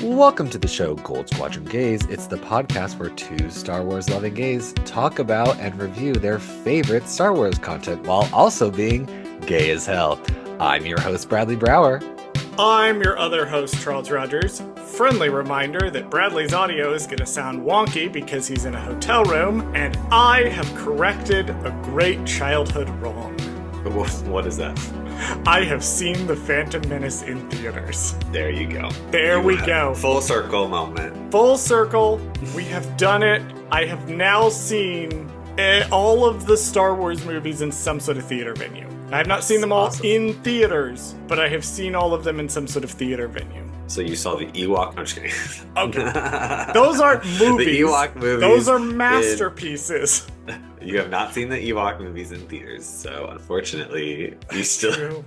Welcome to the show Gold Squadron Gays. It's the podcast where two Star Wars loving gays talk about and review their favorite Star Wars content while also being gay as hell. I'm your host, Bradley Brower. I'm your other host, Charles Rogers. Friendly reminder that Bradley's audio is going to sound wonky because he's in a hotel room, and I have corrected a great childhood wrong. What is that? I have seen The Phantom Menace in theaters. There you go. There we go. Full circle moment. Full circle. We have done it. I have now seen all of the Star Wars movies in some sort of theater venue. I have not seen them all in theaters, but I have seen all of them in some sort of theater venue. So you saw the Ewok? I'm just kidding. Okay. Those aren't movies. The Ewok movies. Those are masterpieces. You have not seen the Ewok movies in theaters, so unfortunately, you still... True.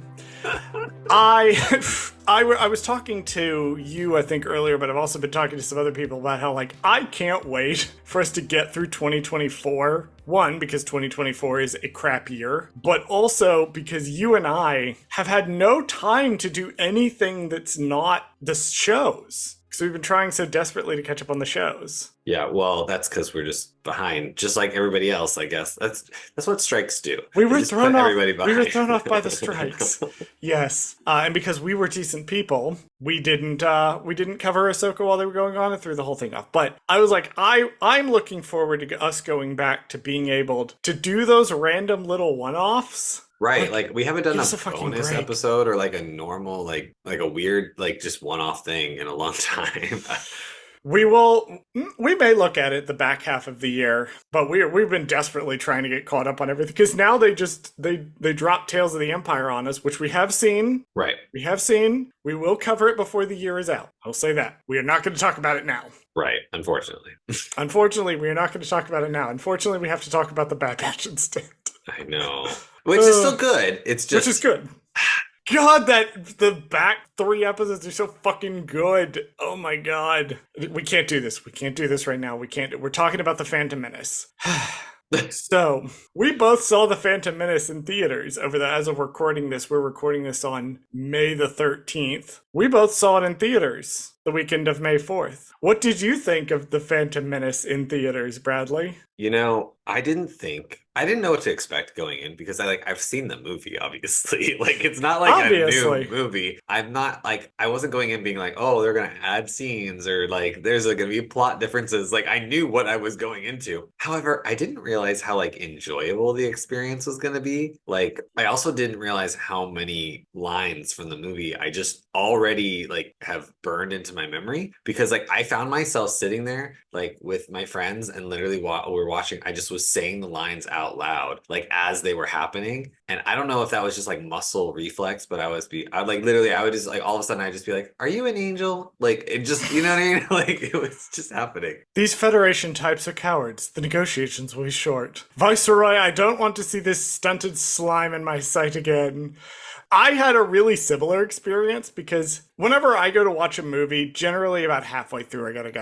I was talking to you, I think, earlier, but I've also been talking to some other people about how, I can't wait for us to get through 2024. One, because 2024 is a crap year, but also because you and I have had no time to do anything that's not the shows. Because we've been trying so desperately to catch up on the shows. Yeah, well, that's because we're just behind, just like everybody else, I guess. That's what strikes do. We were thrown off. We were thrown off by the strikes. Yes, and because we were decent people, we didn't cover Ahsoka while they were going on and threw the whole thing off. But I was like, I'm looking forward to us going back to being able to do those random little one-offs. Right, like we haven't done a bonus break. episode or like a normal, like a weird, just one-off thing in a long time. We may look at it the back half of the year, but we've been desperately trying to get caught up on everything because now they dropped Tales of the Empire on us, which we have seen. Right. We have seen. We will cover it before the year is out. I'll say that. We are not going to talk about it now. Right, unfortunately. Unfortunately, we are not going to talk about it now. Unfortunately, we have to talk about the Bad Batch instead. I know. Which is still good. It's just... Which is good. God, the back 3 episodes are so fucking good. Oh my god. We can't do this. We can't do this right now. We're talking about The Phantom Menace. So, we both saw The Phantom Menace in theaters as of recording this. We're recording this on May the 13th. We both saw it in theaters the weekend of May 4th. What did you think of The Phantom Menace in theaters, Bradley? You know, I didn't know what to expect going in because I've seen the movie, obviously. It's not like Obviously. a new movie. I'm not I wasn't going in being like, oh, they're going to add scenes or there's going to be plot differences. I knew what I was going into. However, I didn't realize how enjoyable the experience was going to be. I also didn't realize how many lines from the movie I just already have burned into my memory because I found myself sitting there with my friends and literally while we're watching, I just was saying the lines out loud as they were happening. And I don't know if that was just muscle reflex, but I would just all of a sudden I'd just be like, are you an angel? It just, you know what I mean? It was just happening. These Federation types are cowards. The negotiations will be short. Viceroy, I don't want to see this stunted slime in my sight again. I had a really similar experience because whenever I go to watch a movie, generally about halfway through, I gotta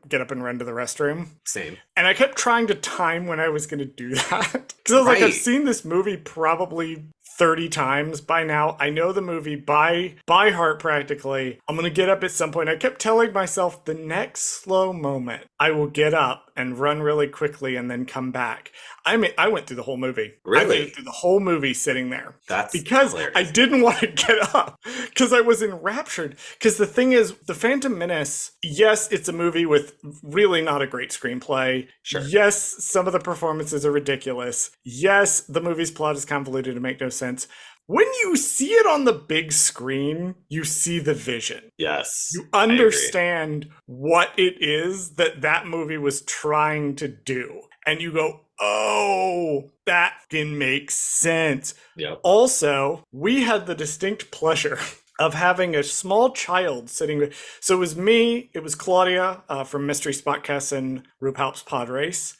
get up and run to the restroom. Same. And I kept trying to time when I was gonna do that. Because I was I've seen this movie probably 30 times by now. I know the movie by heart practically. I'm gonna get up at some point. I kept telling myself the next slow moment, I will get up and run really quickly and then come back. I went through the whole movie. Really? I went through the whole movie sitting there. That's because hilarious. I didn't want to get up because I was enraptured. Because the thing is, The Phantom Menace, yes, it's a movie with really not a great screenplay. Sure. Yes, some of the performances are ridiculous. Yes, the movie's plot is convoluted and make no sense. When you see it on the big screen, you see the vision. Yes. You understand what it is that movie was trying to do. And you go, oh, that can make sense. Yep. Also, we had the distinct pleasure of having a small child sitting with. So it was me, it was Claudia from Mystery Spotcast and Rupalp's Pod Race.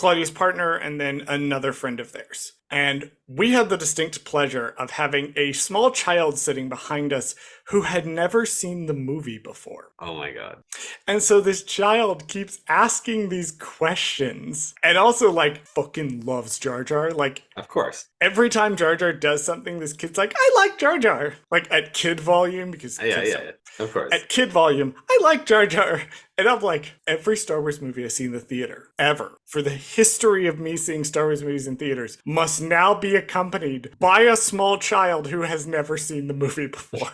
Claudia's partner, and then another friend of theirs. And we had the distinct pleasure of having a small child sitting behind us who had never seen the movie before. Oh my God. And so this child keeps asking these questions and also like fucking loves Jar Jar. Like Of course. every time Jar Jar does something, this kid's like, I like Jar Jar. Like at kid volume, because Yeah, kids yeah, yeah. Of course. at kid volume, I like Jar Jar. And I'm like, every Star Wars movie I've seen in the theater, ever, for the history of me seeing Star Wars movies in theaters, must now be accompanied by a small child who has never seen the movie before.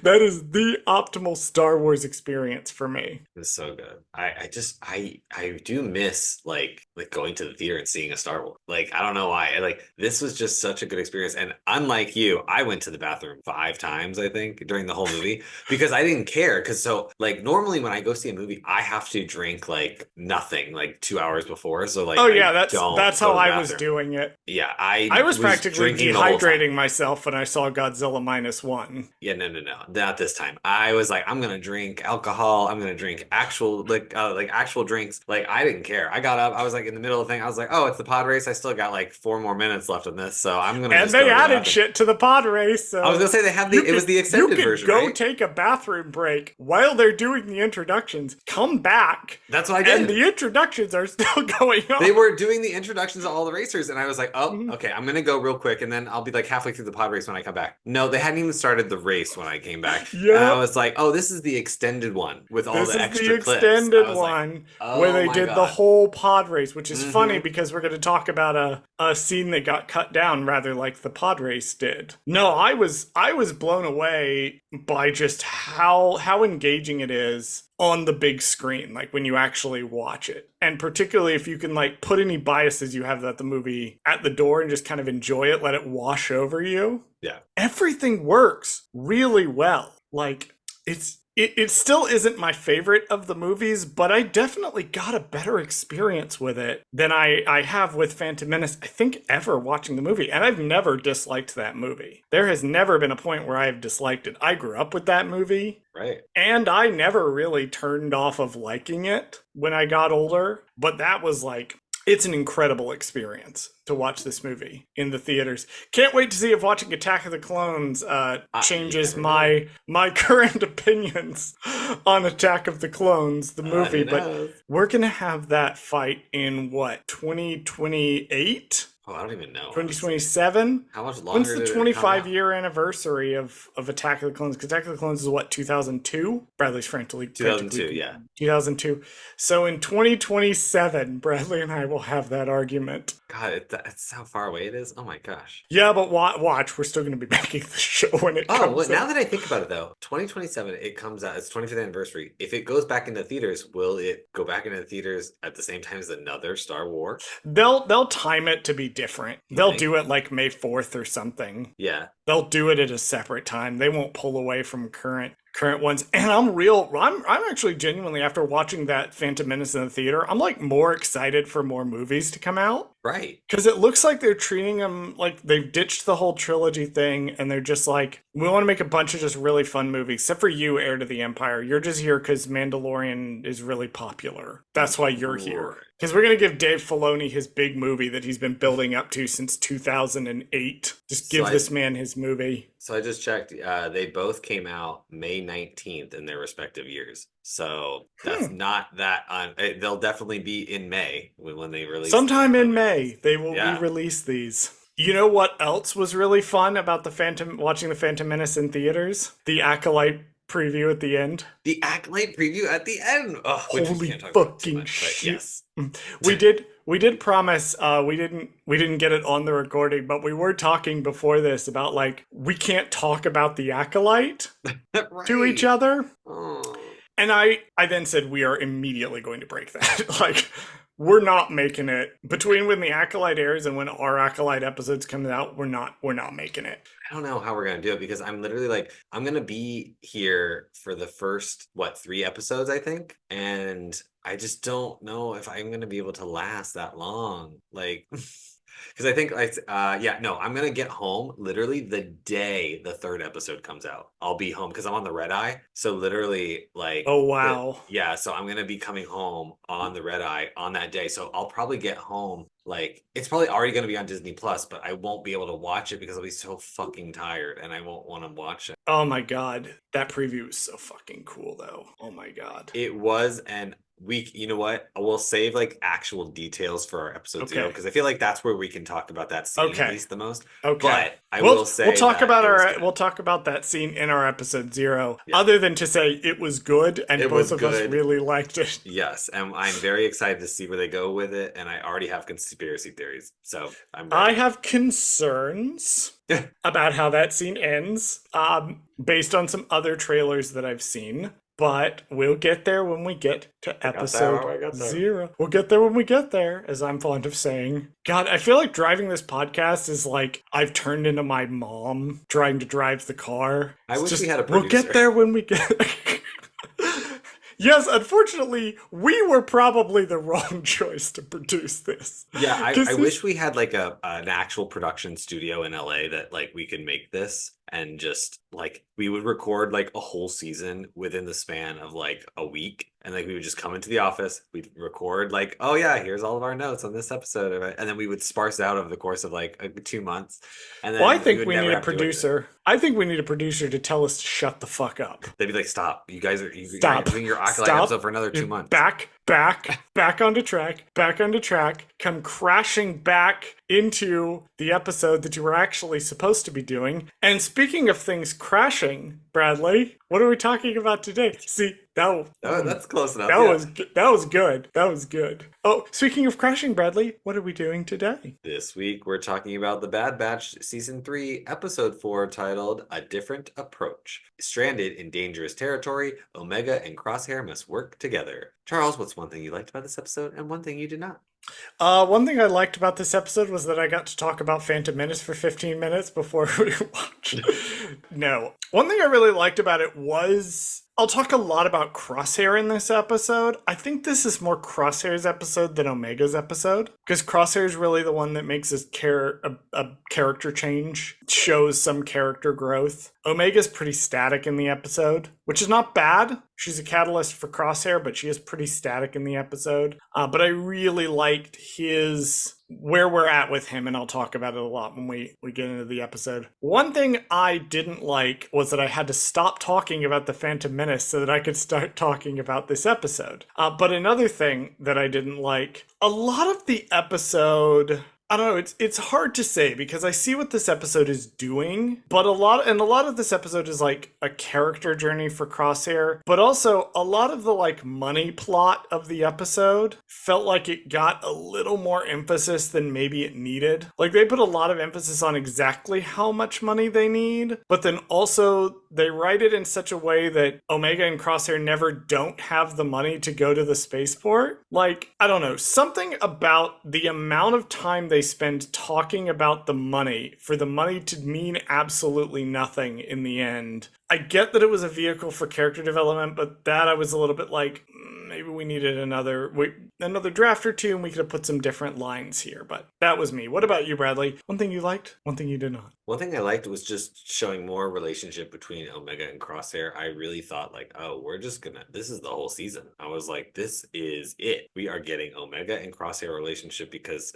That is the optimal Star Wars experience for me. It's so good. I do miss like going to the theater and seeing a Star Wars. Like I don't know why. Like this was just such a good experience. And unlike you, I went to the bathroom 5 times, I think, during the whole movie because I didn't care. Cause so like normally when I go see a movie, I have to drink like nothing like 2 hours before. So like Oh I yeah, don't that's go how to the I was bathroom. doing it. Yeah, I was practically drinking the whole time. dehydrating myself when I saw Godzilla -1. Yeah, no, no, no, not this time. I was like, I'm gonna drink alcohol. I'm gonna drink actual like actual drinks. Like I didn't care. I got up. I was like in the middle of the thing. I was like, oh, it's the pod race. I still got like 4 more minutes left in this, so I'm gonna And just go they to the added bathroom. shit to the pod race. So I was gonna say they have the. It was the extended you version, could go right? take a bathroom break while they're doing the introductions. Come back, That's what I did. and the introductions are still going on. They were doing the introductions of all the racers, and I was like, oh, Mhm. okay, I'm gonna go real quick, and then I'll be like halfway through the pod race when I come back. No, they hadn't even started the race when I came back. And I Yep. was like, oh, this is the extended one with all This the is the extra clips. I extended was like, one where oh they my did the God. whole pod race, which is funny Mhm. because we're going to talk about a scene that got cut down rather like the pod race did. No, I was blown away by just how engaging it is on the big screen, like when you actually watch it. And particularly if you can like put any biases you have about the movie at the door and just kind of enjoy it, let it wash over you. Yeah. Everything works really well. Like it still isn't my favorite of the movies, but I definitely got a better experience with it than I have with Phantom Menace, I think, ever watching the movie. And I've never disliked that movie. There has never been a point where I have disliked it. I grew up with that movie. Right. And I never really turned off of liking it when I got older. But that was like, it's an incredible experience to watch this movie in the theaters. Can't wait to see if watching Attack of the Clones changes my current opinions on Attack of the Clones, the movie. But we're gonna have that fight in what, 2028? Oh, I don't even know. 2027? How much longer? When's the did it come 25-year anniversary of Attack of the Clones? Because Attack of the Clones is what, 2002? Bradley's frantically 2002, yeah. 2002. So in 2027, Bradley and I will have that argument. God, that's how far away it is. Oh my gosh. Yeah, but watch, we're still going to be making the show when it Oh, comes well, now out. that I think about it, though, 2027, it comes out. It's 25th anniversary. If it goes back into theaters, will it go back into theaters at the same time as another Star Wars? They'll time it to be different. They'll think? do it like May 4th or something. Yeah. They'll do it at a separate time. They won't pull away from current ones. And I'm actually genuinely, after watching that Phantom Menace in the theater, I'm like more excited for more movies to come out. Right. Because it looks like they're treating them like they've ditched the whole trilogy thing and they're just like, we want to make a bunch of just really fun movies. Except for you, Heir to the Empire. You're just here because Mandalorian is really popular. That's why you're here. Because we're going to give Dave Filoni his big movie that he's been building up to since 2008. Just give this man his movie. So I just checked. They both came out May 19th in their respective years. So that's not that. They'll definitely be in May when they release. Sometime in May, they will re-release these. You know what else was really fun about watching the Phantom Menace in theaters? The Acolyte preview at the end. The Acolyte preview at the end. Oh, holy fucking shit! Yes, we did promise. We didn't get it on the recording, but we were talking before this about like we can't talk about the Acolyte right. to each other. Oh. And I then said we are immediately going to break that. Like, we're not making it between when the Acolyte airs and when our Acolyte episodes come out. We're not making it. I don't know how we're gonna do it because I'm literally like I'm gonna be here for the first 3 episodes I think, and I just don't know if I'm gonna be able to last that long. Like Because I think like yeah, no, I'm gonna get home literally the day the third episode comes out. I'll be home because I'm on the red eye. So literally like Oh, the wow. yeah, so I'm gonna be coming home on the red eye on that day. So I'll probably get home like it's probably already gonna be on Disney Plus, but I won't be able to watch it because I'll be so fucking tired and I won't want to watch it. Oh my god. That preview is so fucking cool, though. Oh my god. It was, and you know what? We'll save like actual details for our episode zero Okay. because I feel like that's where we can talk about that scene at Okay. least the most. Okay. But I will say that it was good. We'll talk about that scene in our episode 0, Yeah, other than to say it was good and it both was of us good. really liked it. Yes, and I'm very excited to see where they go with it, and I already have conspiracy theories, so I'm I ready. have concerns about how that scene ends, based on some other trailers that I've seen. But we'll get there when we get to I got there. episode I got there. 0. We'll get there when we get there, as I'm fond of saying. God, I feel like driving this podcast is like I've turned into my mom trying to drive the car. I It's wish we just, had a we'll get producer. there when we get. Yes, unfortunately, we were probably the wrong choice to produce this. Yeah, I 'Cause wish we had like a an actual production studio in LA that like we could make this and just like we would record like a whole season within the span of like a week and like we would just come into the office, we'd record like, oh yeah, here's all of our notes on this episode of it, and then we would sparse it out over the course of like 2 months, and Well, I then we think would we never need a have to do anything. producer. I think we need a producer to tell us to shut the fuck up. They'd be like, stop, you guys are you're Stop. doing your Acolyte Stop. episode for another 2 months. Back onto track, back onto track, come crashing back into the episode that you were actually supposed to be doing. And speaking of things crashing, Bradley, what are we talking about today? See, That's close enough. that Yeah. was that was good. That was good. Oh, speaking of crashing, Bradley, what are we doing today? This week, we're talking about The Bad Batch Season 3, Episode 4, titled A Different Approach. Stranded in dangerous territory, Omega and Crosshair must work together. Charles, what's one thing you liked about this episode and one thing you did not? One thing I liked about this episode was that I got to talk about Phantom Menace for 15 minutes before we watched. No. One thing I really liked about it was I'll talk a lot about Crosshair in this episode. I think this is more Crosshair's episode than Omega's episode because Crosshair is really the one that makes his a character change, shows some character growth. Omega's pretty static in the episode, which is not bad. She's a catalyst for Crosshair, but she is pretty static in the episode. But I really liked where we're at with him, and I'll talk about it a lot when we get into the episode. One thing I didn't like was that I had to stop talking about the Phantom Menace so that I could start talking about this episode. But another thing that I didn't like, a lot of the episode, I don't know, it's hard to say because I see what this episode is doing, but a lot of this episode is like a character journey for Crosshair, but also a lot of the like money plot of the episode felt like it got a little more emphasis than maybe it needed. Like they put a lot of emphasis on exactly how much money they need, but then also they write it in such a way that Omega and Crosshair never don't have the money to go to the spaceport. Like, I don't know, something about the amount of time they spend talking about the money for the money to mean absolutely nothing in the end. I get that it was a vehicle for character development, but that I was a little bit like, maybe we needed another draft or two and we could have put some different lines here. But that was me. What about you, Bradley? One thing you liked, one thing you did not. One thing I liked was just showing more relationship between Omega and Crosshair. I really thought like, oh, this is the whole season. I was like, this is it. We are getting Omega and Crosshair relationship because,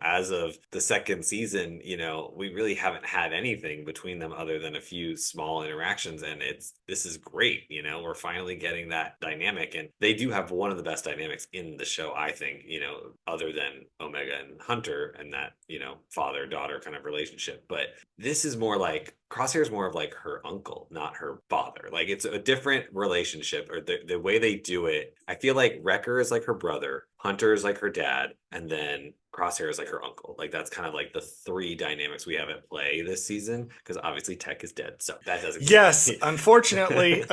as of the second season, we really haven't had anything between them other than a few small interactions. And this is great. We're finally getting that dynamic. And they do have one of the best dynamics in the show, I think, other than Omega and Hunter and that, father-daughter kind of relationship. But this is more like Crosshair is more of like her uncle, not her father. Like it's a different relationship, or the way they do it. I feel like Wrecker is like her brother, Hunter is like her dad, and then Crosshair is like her uncle. Like that's kind of like the three dynamics we have at play this season, because obviously Tech is dead, so that doesn't. Yes, unfortunately,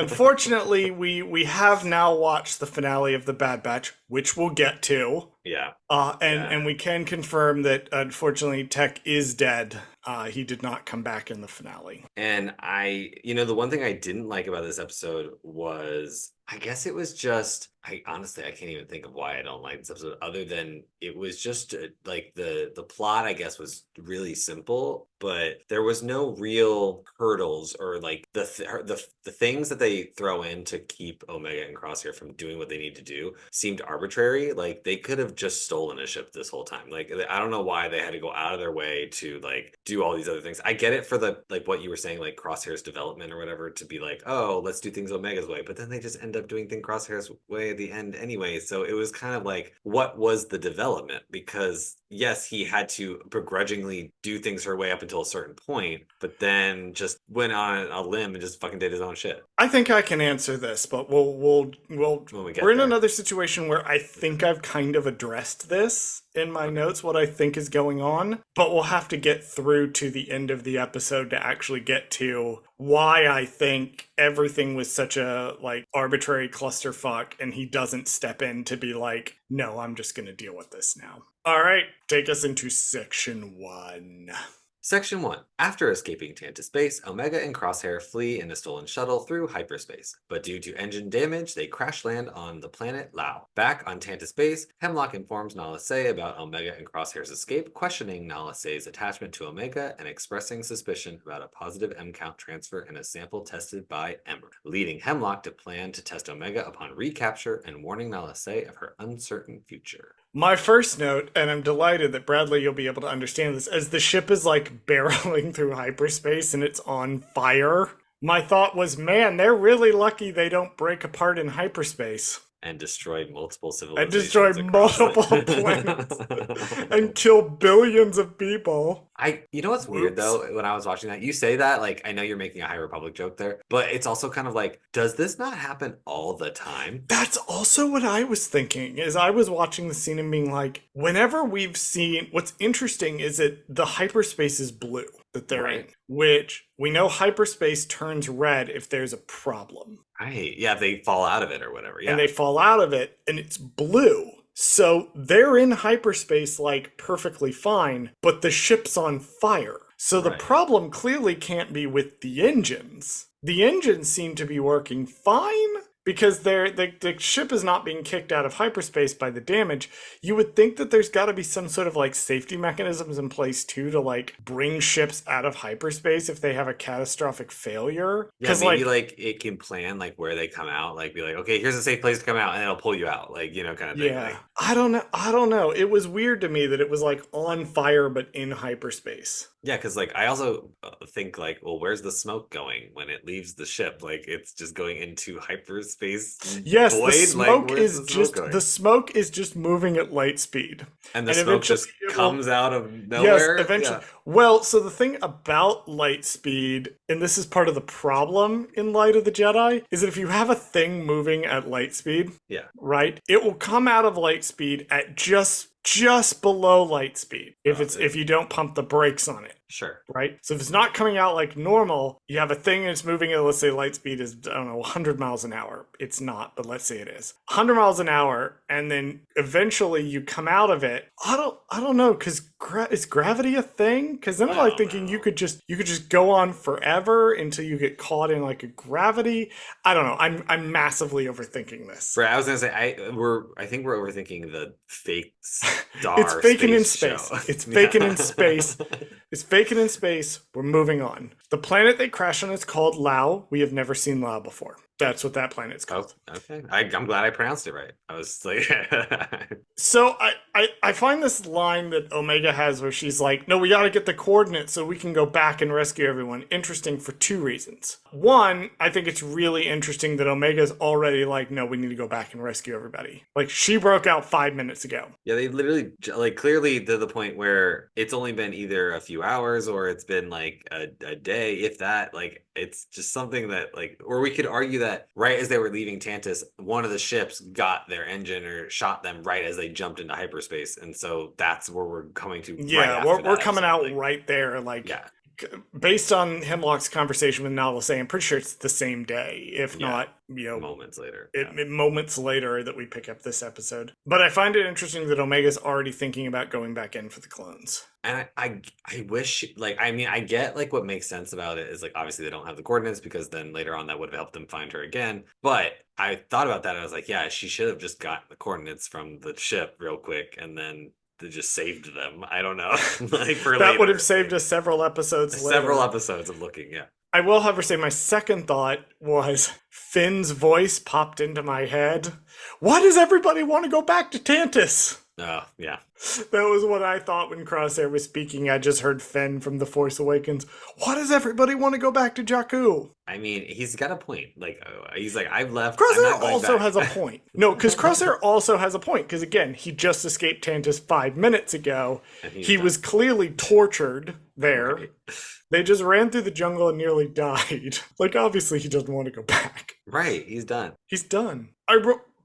we have now watched the finale of The Bad Batch, which we'll get to. Yeah. And we can confirm that unfortunately Tech is dead. He did not come back in the finale. And the one thing I didn't like about this episode was I guess it was just I honestly I can't even think of why I don't like this episode other than it was just like the plot I guess was really simple, but there was no real hurdles or like the things that they throw in to keep Omega and Crosshair from doing what they need to do seemed arbitrary. Like they could have just stolen a ship this whole time. Like I don't know why they had to go out of their way to like do all these other things. I get it for the like what you were saying like Crosshair's development or whatever to be like, "Oh, let's do things Omega's way." But then they just end up doing things Crosshair's way at the end anyway. So it was kind of like, what was the development? Because yes, he had to begrudgingly do things her way up until a certain point, but then just went on a limb and just fucking did his own shit I think I can answer this, but when we we're get in there. another situation where I think I've kind of addressed this in my Okay. notes, what I think is going on, but we'll have to get through to the end of the episode to actually get to why I think everything was such a like arbitrary clusterfuck and he doesn't step in to be like, no, I'm just gonna deal with this now. All right, take us into section 1. Section 1. After escaping Tanta space, Omega and Crosshair flee in a stolen shuttle through hyperspace. But due to engine damage, they crash land on the planet Lao. Back on Tanta space, Hemlock informs Nala Se about Omega and Crosshair's escape, questioning Nala Se's attachment to Omega and expressing suspicion about a positive M count transfer in a sample tested by Emmer, leading Hemlock to plan to test Omega upon recapture and warning Nala Se of her uncertain future. My first note, and I'm delighted that Bradley, you'll be able to understand this, as the ship is like barreling through hyperspace and it's on fire. My thought was, man, they're really lucky they don't break apart in hyperspace And destroyed multiple and destroy civilizations across multiple planets and it. kill billions of people. You know what's weird Whoops. though, when I was watching that, you say that, like, I know you're making a High Republic joke there, but it's also kind of like, does this not happen all the time? That's also what I was thinking as I was watching the scene and being like, whenever we've seen, what's interesting is that the hyperspace is blue that they're in, Right. which we know hyperspace turns red if there's a problem. Right. Yeah, if they fall out of it or whatever. And Yeah. they fall out of it and it's blue. So they're in hyperspace like perfectly fine, but the ship's on fire. So the Right. problem clearly can't be with the engines. The engines seem to be working fine because the ship is not being kicked out of hyperspace by the damage. You would think that there's got to be some sort of like safety mechanisms in place too to like bring ships out of hyperspace if they have a catastrophic failure. Yeah, Because maybe like it can plan like where they come out, like be like, okay, here's a safe place to come out, and it'll pull you out, like, kind of thing. yeah, Like, I don't know. I don't know. It was weird to me that it was like on fire but in hyperspace. yeah, because like I also think like, well, where's the smoke going when it leaves the ship? Like it's just going into hyperspace Yes, void. Like where's the smoke the going? smoke is just moving at light speed. And the And smoke eventually just it will comes out of yes, nowhere. eventually. Yeah. Well, so the thing about light speed, and this is part of the problem in Light of the Jedi, is that if you have a thing moving at light speed, Yeah. right, it will come out of light speed at just below light speed if you don't pump the brakes on it. Sure. Right? So if it's not coming out like normal, you have a thing that's moving at, let's say light speed is, I don't know, 100 miles an hour. It's not, but let's say it is. 100 miles an hour, and then eventually you come out of it. I don't know, because is gravity a thing? Because then I'm I like don't thinking know. you could just go on forever until you get caught in like a gravity. I don't know. I'm massively overthinking this. Right, I was gonna say I think we're overthinking the fake star It's faking in space space. show. It's faking in Yeah. space. It's vacant in space. We're moving on. The planet they crash on is called Lao. We have never seen Lao before. That's what that planet's Oh, called. okay. I'm glad I pronounced it right. I was like, So I find this line that Omega has where she's like, no, we got to get the coordinates so we can go back and rescue everyone. Interesting for two reasons. One, I think it's really interesting that Omega's already like, no, we need to go back and rescue everybody. Like she broke out 5 minutes ago. yeah, they literally like clearly to the point where it's only been either a few hours or it's been like a day, if that. Like it's just something that like, or we could argue that right as they were leaving Tantus, one of the ships got their engine or shot them right as they jumped into hyperspace, and so that's where we're coming to. Right Yeah, after we're that coming episode. out Like, right there. Like, yeah. based on Hemlock's conversation with Nalase, I'm pretty sure it's the same day, if Yeah, not, moments later. Yeah. moments later that we pick up this episode. But I find it interesting that Omega's already thinking about going back in for the clones. And I wish, like, I mean, I get like what makes sense about it is like obviously they don't have the coordinates because then later on that would have helped them find her again. But I thought about that and I was like, yeah, she should have just got the coordinates from the ship real quick and then they just saved them. I don't know, like for That later. would have saved us several episodes later. Several episodes of looking, yeah. I will, however, say my second thought was Finn's voice popped into my head. Why does everybody want to go back to Tantus? Oh, yeah. That was what I thought when Crosshair was speaking. I just heard Finn from The Force Awakens. Why does everybody want to go back to Jakku? I mean, he's got a point. Like, he's like, I've left. Crosshair also has a point. No, because Crosshair also has a point. Because again, he just escaped Tantus 5 minutes ago. He was clearly tortured there. Right. They just ran through the jungle and nearly died. Like, obviously, he doesn't want to go back. Right, he's done. He's done.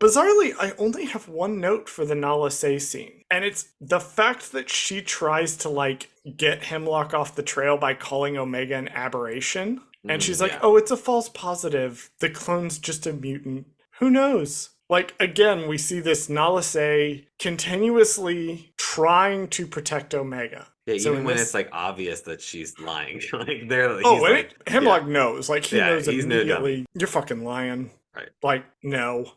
Bizarrely, I only have one note for the Nala Se scene. And it's the fact that she tries to, like, get Hemlock off the trail by calling Omega an aberration. And she's like, oh, it's a false positive. The clone's just a mutant. Who knows? Like, again, we see this Nala Se continuously trying to protect Omega. Yeah, so even when it's like obvious that she's lying, like Hemlock knows. Like he knows immediately. You're fucking lying. Right. Like, no.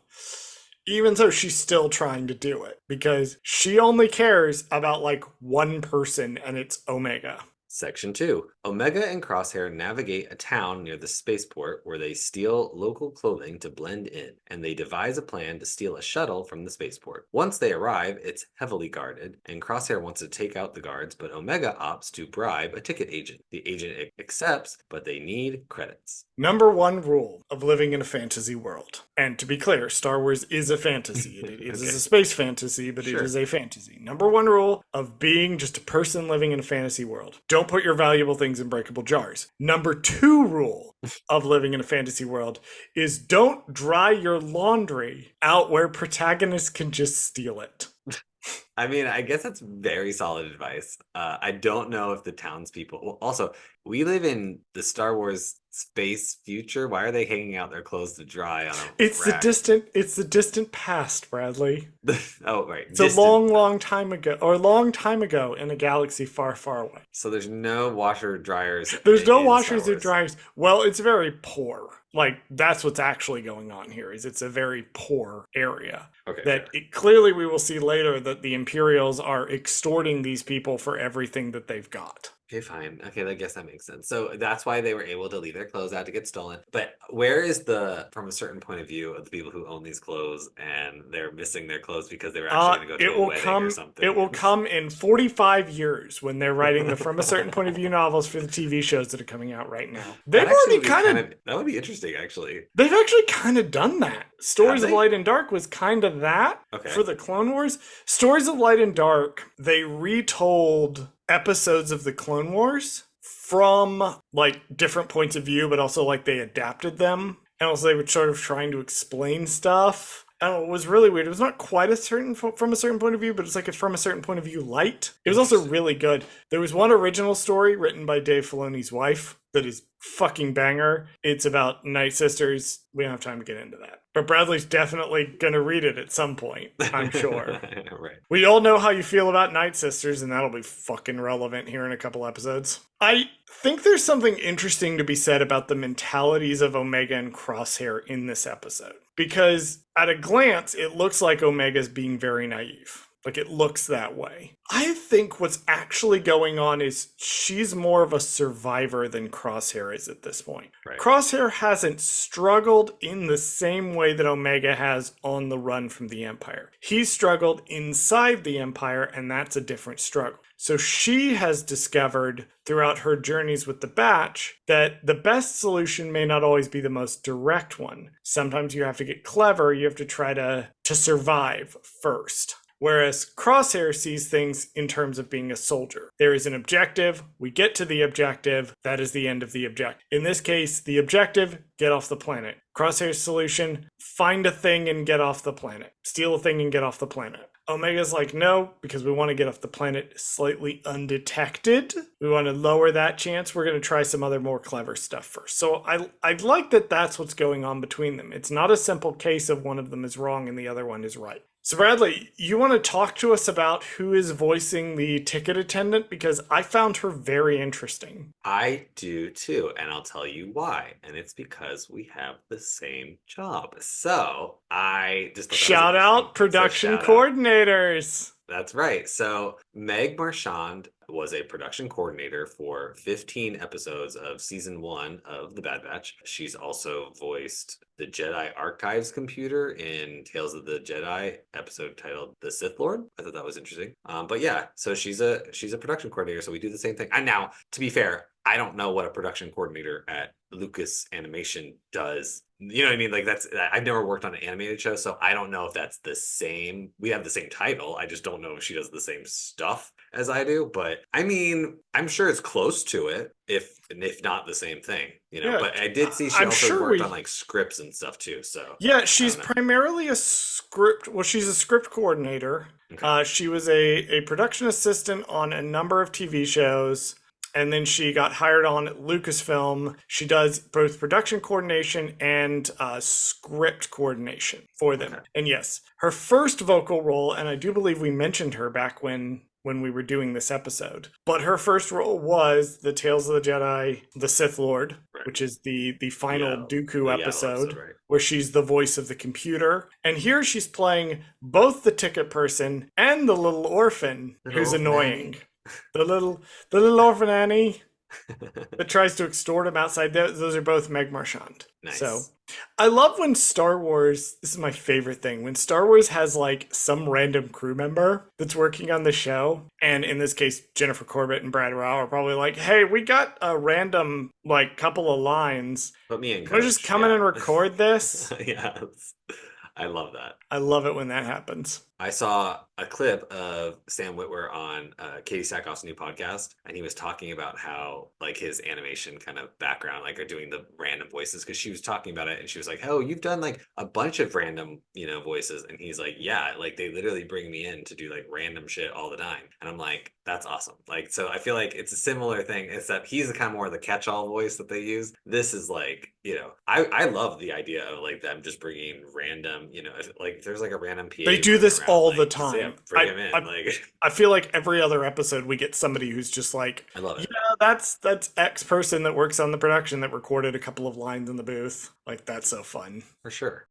Even so, she's still trying to do it because she only cares about like one person, and it's Omega. Section 2. Omega and Crosshair navigate a town near the spaceport where they steal local clothing to blend in, and they devise a plan to steal a shuttle from the spaceport. Once they arrive, it's heavily guarded, and Crosshair wants to take out the guards, but Omega opts to bribe a ticket agent. The agent accepts, but they need credits. Number one rule of living in a fantasy world. And to be clear, Star Wars is a fantasy. It is a space fantasy, but it is a fantasy. Number one rule of being just a person living in a fantasy world. Don't put your valuable things in breakable jars. Number two rule of living in a fantasy world is don't dry your laundry out where protagonists can just steal it. I mean, I guess that's very solid advice. I don't know if the townspeople... Well, also, we live in the Star Wars space future. Why are they hanging out their clothes to dry on a rack? It's the distant past, Bradley. Oh, right. It's a long time ago in a galaxy far, far away. So there's no washer dryers. There's no washers or dryers. Well, it's very poor. Like, that's what's actually going on here, is it's a very poor area. Okay, clearly we will see later that the Imperials are extorting these people for everything that they've got. Okay, fine. Okay, I guess that makes sense. So that's why they were able to leave their clothes out to get stolen. But where is from a certain point of view of the people who own these clothes and they're missing their clothes because they were actually going to go to a wedding or something? It will come in 45 years when they're writing the From a Certain Point of View novels for the TV shows that are coming out right now. They've already that would be interesting, actually. They've actually kind of done that. Stories of Light and Dark was kind of that for the Clone Wars. Stories of Light and Dark, they retold episodes of the Clone Wars from like different points of view, but also like they adapted them. And also they were sort of trying to explain stuff. I don't know, it was really weird. It was not quite from a certain point of view, but it's like it's from a certain point of view light. It was also really good. There was one original story written by Dave Filoni's wife that is fucking banger. It's about Night Sisters. We don't have time to get into that. But Bradley's definitely going to read it at some point, I'm sure. Right. We all know how you feel about Night Sisters, and that'll be fucking relevant here in a couple episodes. I think there's something interesting to be said about the mentalities of Omega and Crosshair in this episode. Because at a glance, it looks like Omega's being very naive. Like, it looks that way. I think what's actually going on is she's more of a survivor than Crosshair is at this point. Right. Crosshair hasn't struggled in the same way that Omega has on the run from the Empire. He's struggled inside the Empire, and that's a different struggle. So she has discovered throughout her journeys with the Batch that the best solution may not always be the most direct one. Sometimes you have to get clever. You have to try to survive first. Whereas Crosshair sees things in terms of being a soldier. There is an objective, we get to the objective, that is the end of the objective. In this case, the objective, get off the planet. Crosshair's solution, find a thing and get off the planet. Steal a thing and get off the planet. Omega's like, no, because we want to get off the planet slightly undetected. We want to lower that chance. We're going to try some other more clever stuff first. So I like that that's what's going on between them. It's not a simple case of one of them is wrong and the other one is right. So Bradley, you want to talk to us about who is voicing the ticket attendant? Because I found her very interesting. I do too, and I'll tell you why. And it's because we have the same job. So I just thought that was Shout interesting. out So production shout out. coordinators. That's right. So Meg Marchand was a production coordinator for 15 episodes of season 1 of The Bad Batch. She's also voiced the Jedi Archives computer in Tales of the Jedi episode titled The Sith Lord. I thought that was interesting. But yeah, so she's a production coordinator. So we do the same thing. And now, to be fair, I don't know what a production coordinator at Lucas Animation does. You know what I mean? Like I've never worked on an animated show, so I don't know if that's the same. We have the same title. I just don't know if she does the same stuff as I do. But I mean, I'm sure it's close to it, if not the same thing, you know. Yeah, But I did see she I'm also sure worked on we. like scripts and stuff too. So Yeah, I she's don't know. primarily a script. Well, she's a script coordinator. Okay. She was a production assistant on a number of TV shows, and then she got hired on Lucasfilm. She does both production coordination and script coordination for them. Okay. And yes, her first vocal role, and I do believe we mentioned her back when we were doing this episode, but her first role was the Tales of the Jedi, the Sith Lord, Right. which is the final Yeah, Dooku the Yaddle episode, right? where she's the voice of the computer. And here she's playing both the ticket person and the little orphan Little who's orphan annoying. Annie. The little orphan Annie that tries to extort him outside. Those are both Meg Marchand. Nice. So I love when Star Wars, this is my favorite thing, when Star Wars has like some random crew member that's working on the show. And in this case, Jennifer Corbett and Brad Rao are probably like, hey, we got a random like couple of lines. Put me in, Can we just come in and record this? Yes. I love that. I love it when that happens. I saw a clip of Sam Witwer on Katie Sackhoff's new podcast, and he was talking about how like his animation kind of background, like are doing the random voices, because she was talking about it, and she was like, "Oh, you've done like a bunch of random, voices," and he's like, "Yeah, like they literally bring me in to do like random shit all the time," and I'm like, "That's awesome." Like, so I feel like it's a similar thing, except he's the kind of more the catch-all voice that they use. This is like, I love the idea of like them just bringing random, like if there's like a random PA. They do this all the like, time. bring him in. Like, I feel like every other episode we get somebody who's just like, I love it. yeah, that's X person that works on the production that recorded a couple of lines in the booth. Like, that's so fun. For sure.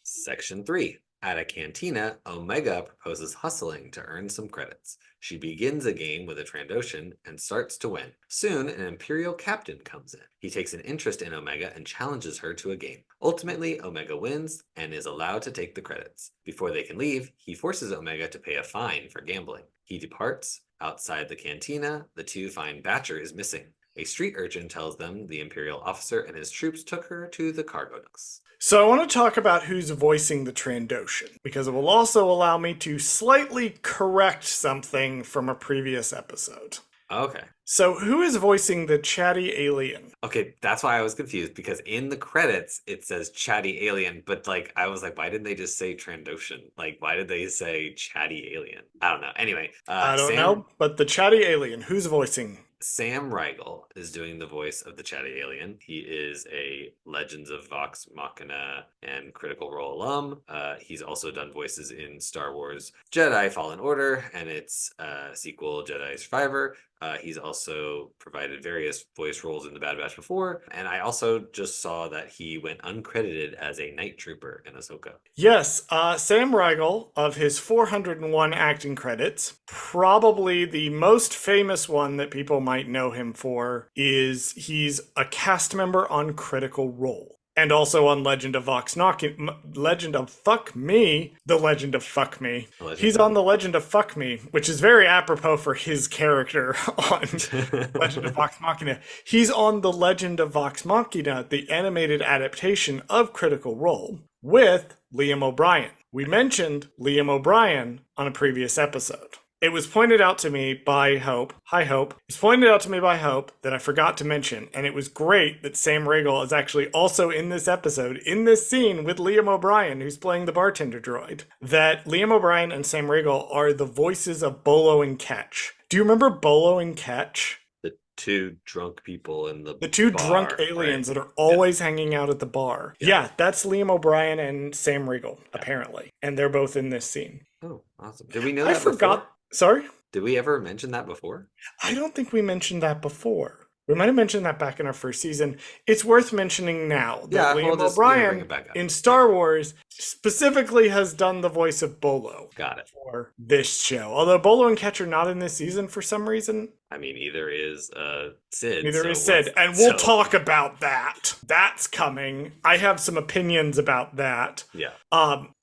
Section 3. At a cantina, Omega proposes hustling to earn some credits. She begins a game with a Trandoshan and starts to win. Soon, an Imperial captain comes in. He takes an interest in Omega and challenges her to a game. Ultimately, Omega wins and is allowed to take the credits. Before they can leave, he forces Omega to pay a fine for gambling. He departs. Outside the cantina, the two find Batcher is missing. A street urchin tells them the Imperial officer and his troops took her to the cargo docks. So I want to talk about who's voicing the Trandoshan, because it will also allow me to slightly correct something from a previous episode. Okay. So who is voicing the chatty alien? Okay, that's why I was confused, because in the credits it says chatty alien, but like I was like, why didn't they just say Trandoshan? Like, why did they say chatty alien? I don't know. Anyway, I don't know, but the chatty alien, who's voicing? Sam Riegel is doing the voice of the chatty alien. He is a Legends of Vox Machina and Critical Role alum. He's also done voices in Star Wars Jedi Fallen Order and its sequel, Jedi Survivor. He's also provided various voice roles in The Bad Batch before. And I also just saw that he went uncredited as a night trooper in Ahsoka. Yes, Sam Riegel, of his 401 acting credits, probably the most famous one that people might know him for is he's a cast member on Critical Role. And also on Legend of Vox Machina, Legend of Fuck Me, The Legend of Fuck Me. He's on The Legend of Fuck Me, which is very apropos for his character on Legend of Vox Machina. He's on The Legend of Vox Machina, the animated adaptation of Critical Role, with Liam O'Brien. We mentioned Liam O'Brien on a previous episode. It was pointed out to me by Hope. Hi, Hope. It's pointed out to me by Hope that I forgot to mention, and it was great that Sam Riegel is actually also in this episode, in this scene with Liam O'Brien, who's playing the bartender droid. That Liam O'Brien and Sam Riegel are the voices of Bolo and Ketch. Do you remember Bolo and Ketch? The two drunk people in the The two drunk bar, right? aliens that are Yeah. always hanging out at the bar. Yeah. Yeah, that's Liam O'Brien and Sam Riegel, Yeah. apparently. And they're both in this scene. Oh, awesome. Did we know I that before? forgot. Sorry? Did we ever mention that before? I don't think we mentioned that before. We might have mentioned that back in our first season. It's worth mentioning now that Yeah, we'll Liam just, bring O'Brien it back up. in Star Wars specifically has done the voice of Bolo Got it. for this show. Although Bolo and Ketch are not in this season for some reason. I mean, either is Sid. Neither so is Sid. And we'll talk about that. That's coming. I have some opinions about that. Yeah.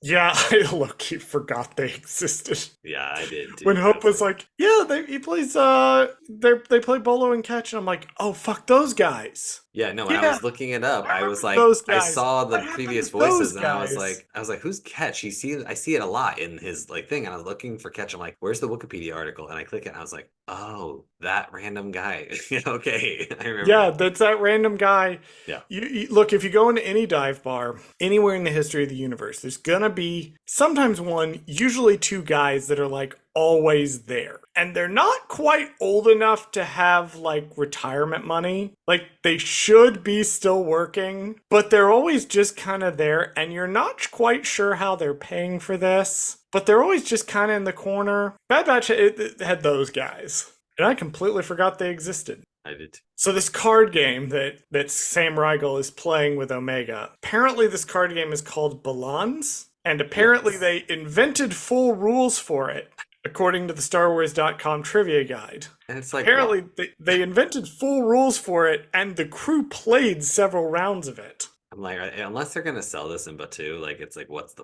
Yeah, I low-key forgot they existed. Yeah, I did too. When Hope was like, yeah, he plays they play Bolo and Ketch, and I'm like, oh fuck those guys. Yeah, no, when I Yeah. was looking it up, I was like, Those I guys. saw the What happened previous to those voices and guys? I was like, who's Ketch? I see it a lot in his like thing, and I was looking for Ketch. I'm like, where's the Wikipedia article? And I click it, and I was like, oh, that random guy. Okay, I remember. Yeah, that's that random guy. Yeah. You look, if you go into any dive bar anywhere in the history of the universe, there's gonna be sometimes one, usually two guys that are like always there. And they're not quite old enough to have like retirement money. Like they should be still working, but they're always just kind of there, and you're not quite sure how they're paying for this. But they're always just kind of in the corner. Bad Batch it had those guys. And I completely forgot they existed. I did. So this card game that Sam Riegel is playing with Omega, apparently this card game is called Balans, and apparently Yes. they invented full rules for it, according to the StarWars.com trivia guide. And it's like, Apparently they invented full rules for it, and the crew played several rounds of it. I'm like, unless they're gonna sell this in Batu, like it's like, what's the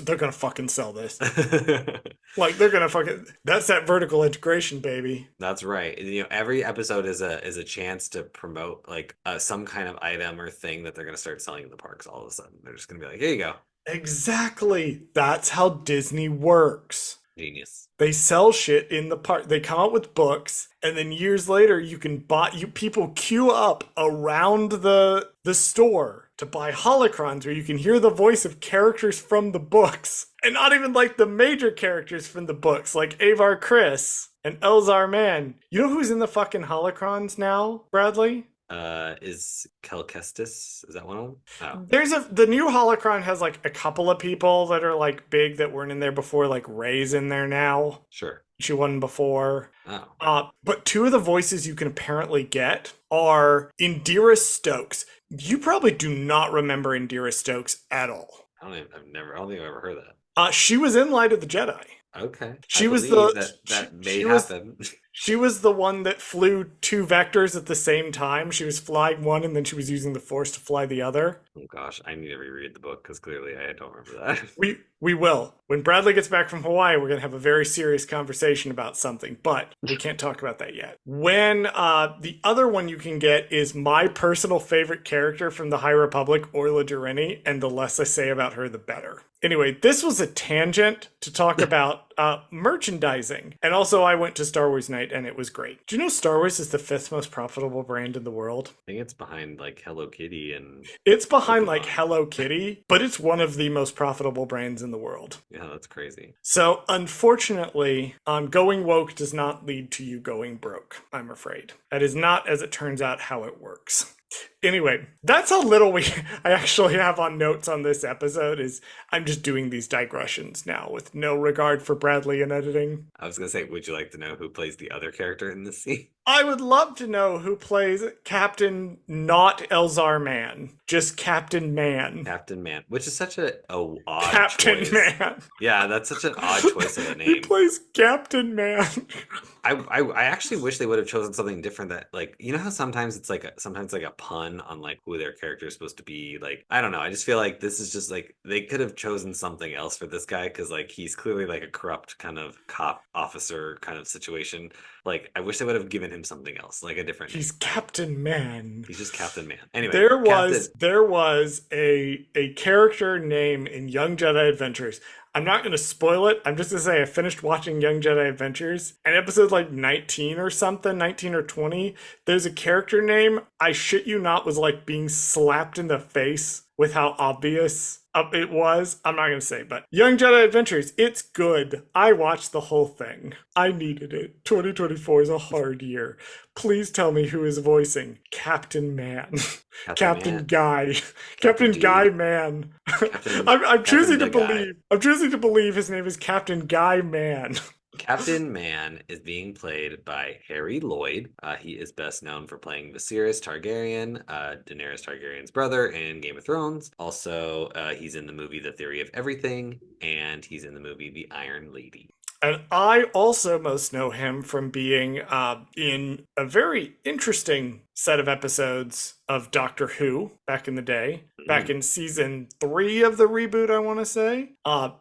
They're gonna fucking sell this. Like they're gonna fucking that's that vertical integration, baby. That's right. You know, every episode is a chance to promote like some kind of item or thing that they're gonna start selling in the parks. All of a sudden, they're just gonna be like, here you go, Exactly. That's how Disney works. genius. They sell shit in the park. They come out with books, and then years later, you can buy. People queue up around the store to buy holocrons, where you can hear the voice of characters from the books, and not even like the major characters from the books, like Avar Kriss and Elzar Mann. You know who's in the fucking holocrons now, Bradley? Is Kel Kestis? Is that one of them? Oh, There's the new holocron has like a couple of people that are like big that weren't in there before, like Ray's in there now. sure. She wasn't before. Oh, But two of the voices you can apparently get are Indira Stokes. You probably do not remember Indira Stokes at all. I don't think I've ever heard that. She was in Light of the Jedi. Okay, She I was believe the that may she was happen. she was the one that flew two vectors at the same time. She was flying one, and then she was using the Force to fly the other. Oh gosh, I need to reread the book because clearly I don't remember that. We will. When Bradley gets back from Hawaii, we're going to have a very serious conversation about something, but we can't talk about that yet. When the other one you can get is my personal favorite character from the High Republic, Orla Durini, and the less I say about her, the better. Anyway, this was a tangent to talk about merchandising. And also, I went to Star Wars Night, and it was great. Do you know Star Wars is the fifth most profitable brand in the world? I think it's behind like Hello Kitty and It's behind like Pokemon. Hello Kitty, but it's one of the most profitable brands in the world. Yeah, that's crazy. So, unfortunately, going woke does not lead to you going broke, I'm afraid. That is not, as it turns out, how it works. Anyway, that's how little I actually have on notes on this episode. Is I'm just doing these digressions now with no regard for Bradley and editing. I was gonna say, would you like to know who plays the other character in this scene? I would love to know who plays Captain not Elzar Man, just Captain Man. Captain Man, which is such a odd Captain choice. Man. Yeah, that's such an odd choice of a He name. plays Captain Man. I actually wish they would have chosen something different that like you know how sometimes it's like sometimes like a pun on like who their character is supposed to be. Like I don't know, I just feel like this is just like they could have chosen something else for this guy because like he's clearly like a corrupt kind of cop officer kind of situation. Like I wish they would have given him something else, like a different He's name. Captain Man. He's just Captain Man. Anyway, There was a character name in Young Jedi Adventures. I'm not going to spoil it. I'm just going to say I finished watching Young Jedi Adventures, and episode like 19 or something, 19 or 20, there's a character name, I shit you not, was like being slapped in the face with how obvious it was. I'm not going to say, but Young Jedi Adventures, it's good. I watched the whole thing. I needed it. 2024 is a hard year. Please tell me who is voicing Captain Man. Captain Captain Man, Guy. Captain Captain Guy Dude, Man. Captain I'm Captain choosing to the Guy. believe. I'm choosing to believe his name is Captain Guy Man. Captain Man is being played by Harry Lloyd. He is best known for playing Viserys Targaryen, Daenerys Targaryen's brother in Game of Thrones. Also, he's in the movie The Theory of Everything, and he's in the movie The Iron Lady. And I also most know him from being in a very interesting set of episodes of Doctor Who back in the day, back Mm. in season 3 of the reboot, I want to say.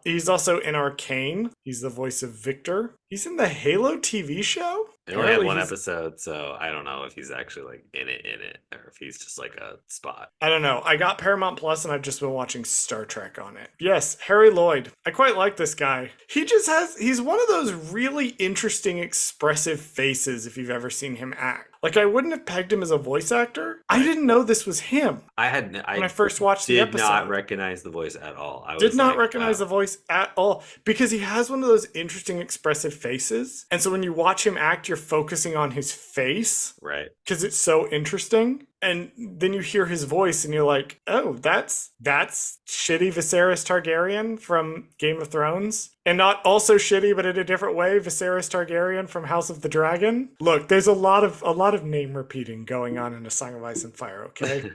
He's also in Arcane. He's the voice of Victor. He's in the Halo TV show. It only had Apparently, one he's episode, so I don't know if he's actually like in it, or if he's just like a spot. I don't know. I got Paramount Plus and I've just been watching Star Trek on it. Yes, Harry Lloyd. I quite like this guy. He's one of those really interesting, expressive faces if you've ever seen him act. Like, I wouldn't have pegged him as a voice actor. I didn't know this was him when I first watched the Did not episode. recognize the voice at all. I Did was not like, recognize oh, the voice at all because he has one of those interesting, expressive faces. And so when you watch him act, you're focusing on his face right. because it's so interesting. And then you hear his voice and you're like, oh, that's shitty Viserys Targaryen from Game of Thrones. And not also shitty, but in a different way, Viserys Targaryen from House of the Dragon. Look, there's a lot of name repeating going on in A Song of Ice and Fire, okay?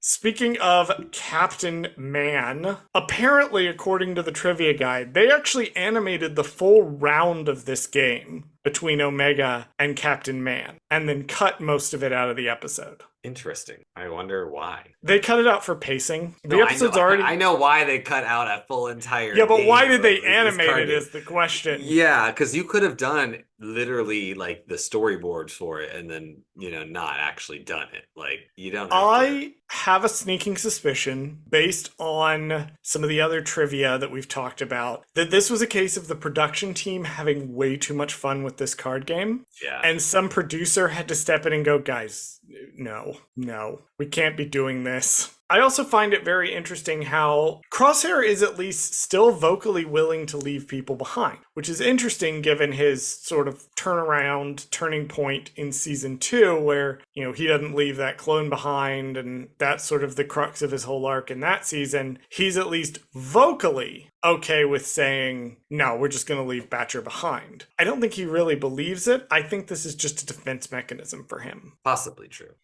Speaking of Captain Man, apparently, according to the trivia guide, they actually animated the full round of this game between Omega and Captain Man, and then cut most of it out of the episode. Interesting. I wonder why. They cut it out for pacing. The No, episode's I know, already. I know why they cut out a full entire. Yeah, but why game did they of this animate card it? game. Is the question. Yeah, because you could have done literally like the storyboards for it and then, not actually done it. Like, you don't have to. I have a sneaking suspicion, based on some of the other trivia that we've talked about, that this was a case of the production team having way too much fun with this card game. Yeah. And some producer had to step in and go, guys, no, we can't be doing this. I also find it very interesting how Crosshair is at least still vocally willing to leave people behind, which is interesting given his sort of turning point in season 2, where, he doesn't leave that clone behind, and that's sort of the crux of his whole arc in that season. He's at least vocally okay with saying, no, we're just going to leave Batcher behind. I don't think he really believes it. I think this is just a defense mechanism for him. Possibly true.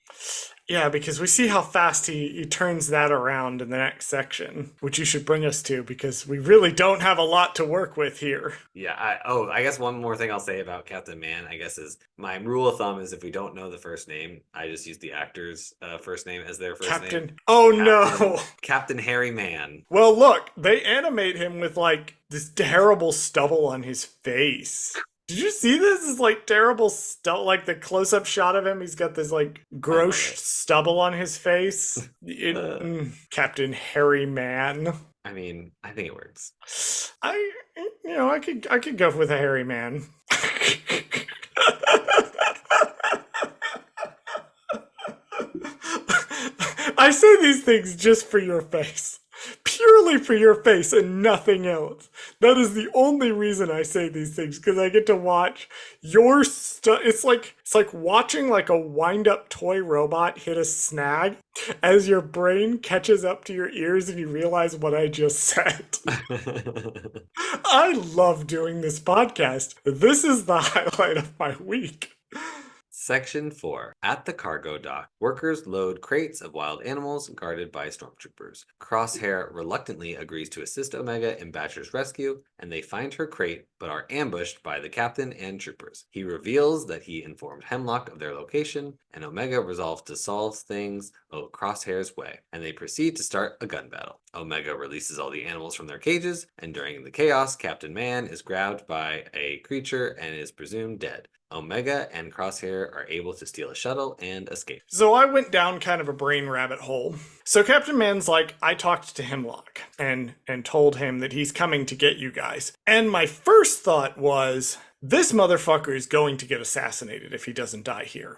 Yeah, because we see how fast he turns that around in the next section, which you should bring us to, because we really don't have a lot to work with here. Yeah. I guess one more thing I'll say about Captain Man, I guess, is my rule of thumb is if we don't know the first name, I just use the actor's first name as their first name. Oh, Captain, no. Captain Harry Man. Well, look, they animate him with, like, this terrible stubble on his face. Did you see this? It's like terrible stubble, like the close-up shot of him. He's got this like gross stubble on his face. Captain Harry Man. I mean, I think it works. I could go with a hairy man. I say these things just for your face. Purely for your face and nothing else. That is the only reason I say these things, because I get to watch your stuff. It's like watching like a wind-up toy robot hit a snag as your brain catches up to your ears and you realize what I just said. I love doing this podcast. This is the highlight of my week. Section 4. At the cargo dock, workers load crates of wild animals guarded by stormtroopers. Crosshair reluctantly agrees to assist Omega in Batcher's rescue, and they find her crate but are ambushed by the captain and troopers. He reveals that he informed Hemlock of their location, and Omega resolves to solve things Crosshair's way, and they proceed to start a gun battle. Omega releases all the animals from their cages, and during the chaos, Captain Man is grabbed by a creature and is presumed dead. Omega and Crosshair are able to steal a shuttle and escape. So I went down kind of a brain rabbit hole. So Captain Man's like, I talked to Hemlock and told him that he's coming to get you guys. And my first thought was, this motherfucker is going to get assassinated if he doesn't die here.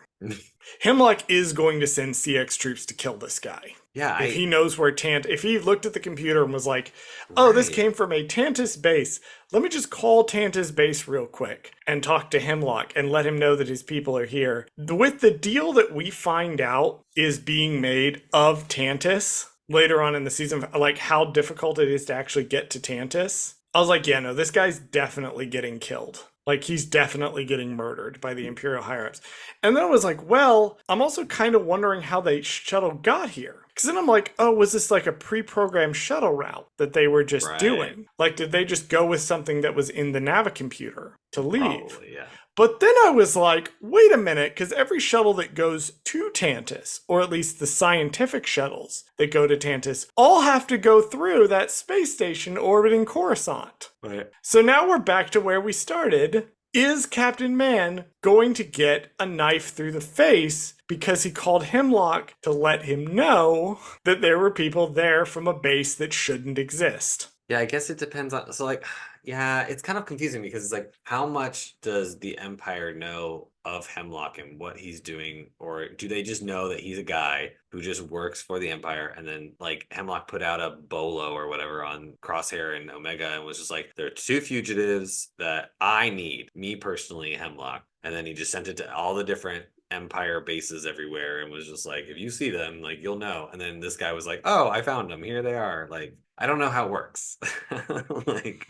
Hemlock is going to send CX troops to kill this guy. Yeah, if he knows where if he looked at the computer and was like, oh, this came from a Tantus base, let me just call Tantus base real quick and talk to Hemlock and let him know that his people are here. With the deal that we find out is being made of Tantus later on in the season, like how difficult it is to actually get to Tantus, I was like, yeah, no, this guy's definitely getting killed. Like, he's definitely getting murdered by the Imperial higher-ups. And then I was like, well, I'm also kind of wondering how the shuttle got here. Because then I'm like, oh, was this like a pre-programmed shuttle route that they were just doing? Like, did they just go with something that was in the Navicomputer to leave? Probably, yeah. But then I was like, wait a minute, because every shuttle that goes to Tantus, or at least the scientific shuttles that go to Tantus, all have to go through that space station orbiting Coruscant. Right. So now we're back to where we started. Is Captain Man going to get a knife through the face because he called Hemlock to let him know that there were people there from a base that shouldn't exist? Yeah, I guess it depends on, so like, yeah, it's kind of confusing because it's like, how much does the Empire know of Hemlock and what he's doing? Or do they just know that he's a guy who just works for the Empire? And then like Hemlock put out a bolo or whatever on Crosshair and Omega and was just like, there are two fugitives that I need, me personally, Hemlock. And then he just sent it to all the different Empire bases everywhere and was just like, if you see them, like, you'll know. And then this guy was like, oh, I found them, here they are. Like, I don't know how it works. Like,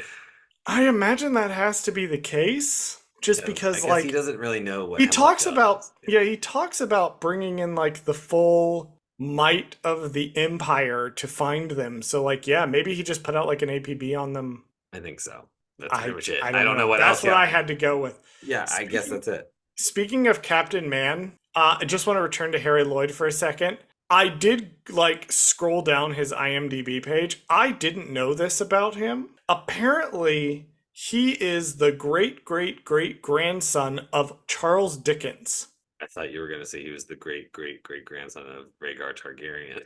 I imagine that has to be the case, just because like he doesn't really know what he Hemlock talks does. about. Yeah, he talks about bringing in like the full might of the Empire to find them. So like, yeah, maybe he just put out like an APB on them. I think so. That's pretty much it. I don't know what That's else. That's what I had to go with. Yeah, I guess that's it. Speaking of Captain Man, I just want to return to Harry Lloyd for a second. I did like scroll down his IMDb page. I didn't know this about him. Apparently, he is the great great great grandson of Charles Dickens. I thought you were going to say he was the great great great grandson of Rhaegar Targaryen.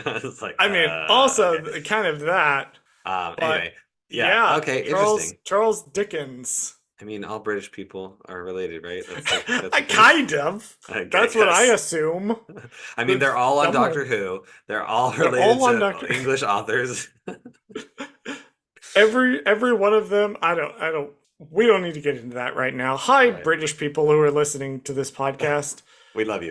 I was like, I mean, also okay. kind of that. Anyway, yeah, okay, interesting. Charles Dickens. I mean, all British people are related, right? I kind of. That's what I assume. I mean, they're all on Doctor Who. They're all related to English authors. Every one of them. I don't. We don't need to get into that right now. Hi, right. British people who are listening to this podcast. We love you.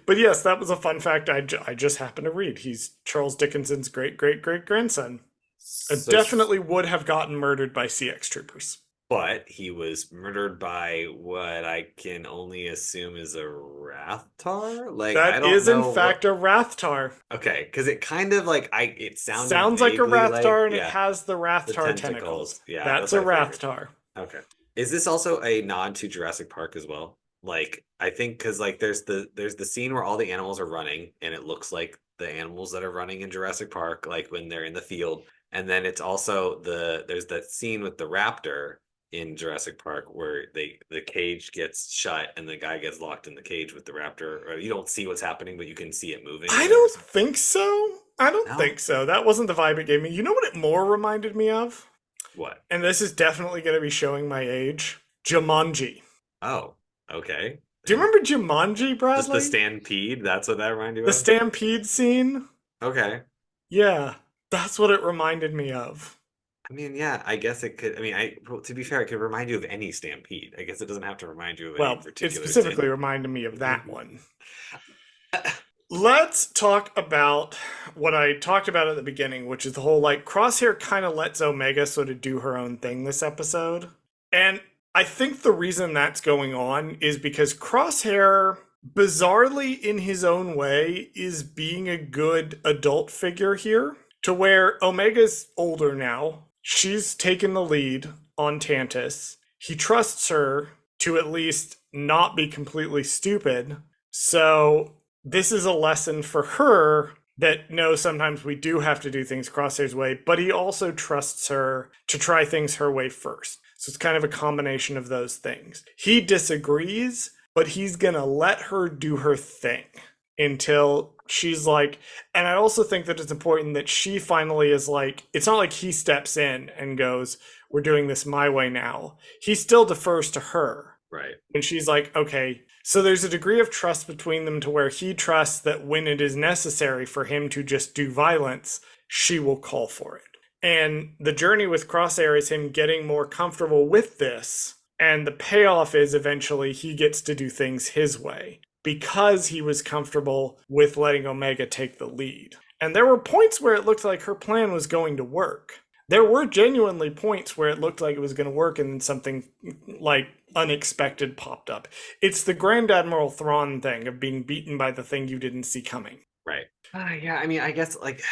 But yes, that was a fun fact I just happened to read. He's Charles Dickinson's great great great grandson. So definitely would have gotten murdered by CX troopers. But he was murdered by what I can only assume is a Rathtar. Like that is in fact a Rathtar. Okay, because it kind of like it sounds like a Rathtar, and it has the Rathtar tentacles. Yeah, that's a Rathtar. Okay, is this also a nod to Jurassic Park as well? Like I think because like there's the scene where all the animals are running, and it looks like the animals that are running in Jurassic Park, like when they're in the field, and then it's also there's that scene with the raptor in Jurassic Park where the cage gets shut and the guy gets locked in the cage with the raptor. Or you don't see what's happening, but you can see it moving. I don't think so. I don't think so. That wasn't the vibe it gave me. You know what it more reminded me of? What? And this is definitely going to be showing my age. Jumanji. Oh, okay. Do you remember Jumanji, Bradley? Just the stampede? That's what that reminded you of? The stampede scene? Okay. Yeah, that's what it reminded me of. I mean, yeah, I guess it could. I mean, to be fair, it could remind you of any stampede. I guess it doesn't have to remind you of any particular. It specifically reminded me of that one. Let's talk about what I talked about at the beginning, which is the whole like Crosshair kind of lets Omega sort of do her own thing this episode. And I think the reason that's going on is because Crosshair, bizarrely in his own way, is being a good adult figure here, to where Omega's older now. She's taken the lead on Tantus. He trusts her to at least not be completely stupid. So this is a lesson for her that no, sometimes we do have to do things Crosshair's way, but he also trusts her to try things her way first. So it's kind of a combination of those things. He disagrees, but he's gonna let her do her thing until she's like, and I also think that it's important that she finally is like, it's not like he steps in and goes, we're doing this my way now. He still defers to her. Right. And she's like, okay. So there's a degree of trust between them to where he trusts that when it is necessary for him to just do violence, she will call for it. And the journey with Crosshair is him getting more comfortable with this. And the payoff is eventually he gets to do things his way because he was comfortable with letting Omega take the lead. And there were points where it looked like her plan was going to work. There were genuinely points where it looked like it was going to work and then something like unexpected popped up. It's the Grand Admiral Thrawn thing of being beaten by the thing you didn't see coming. Right. Yeah, I mean, I guess like,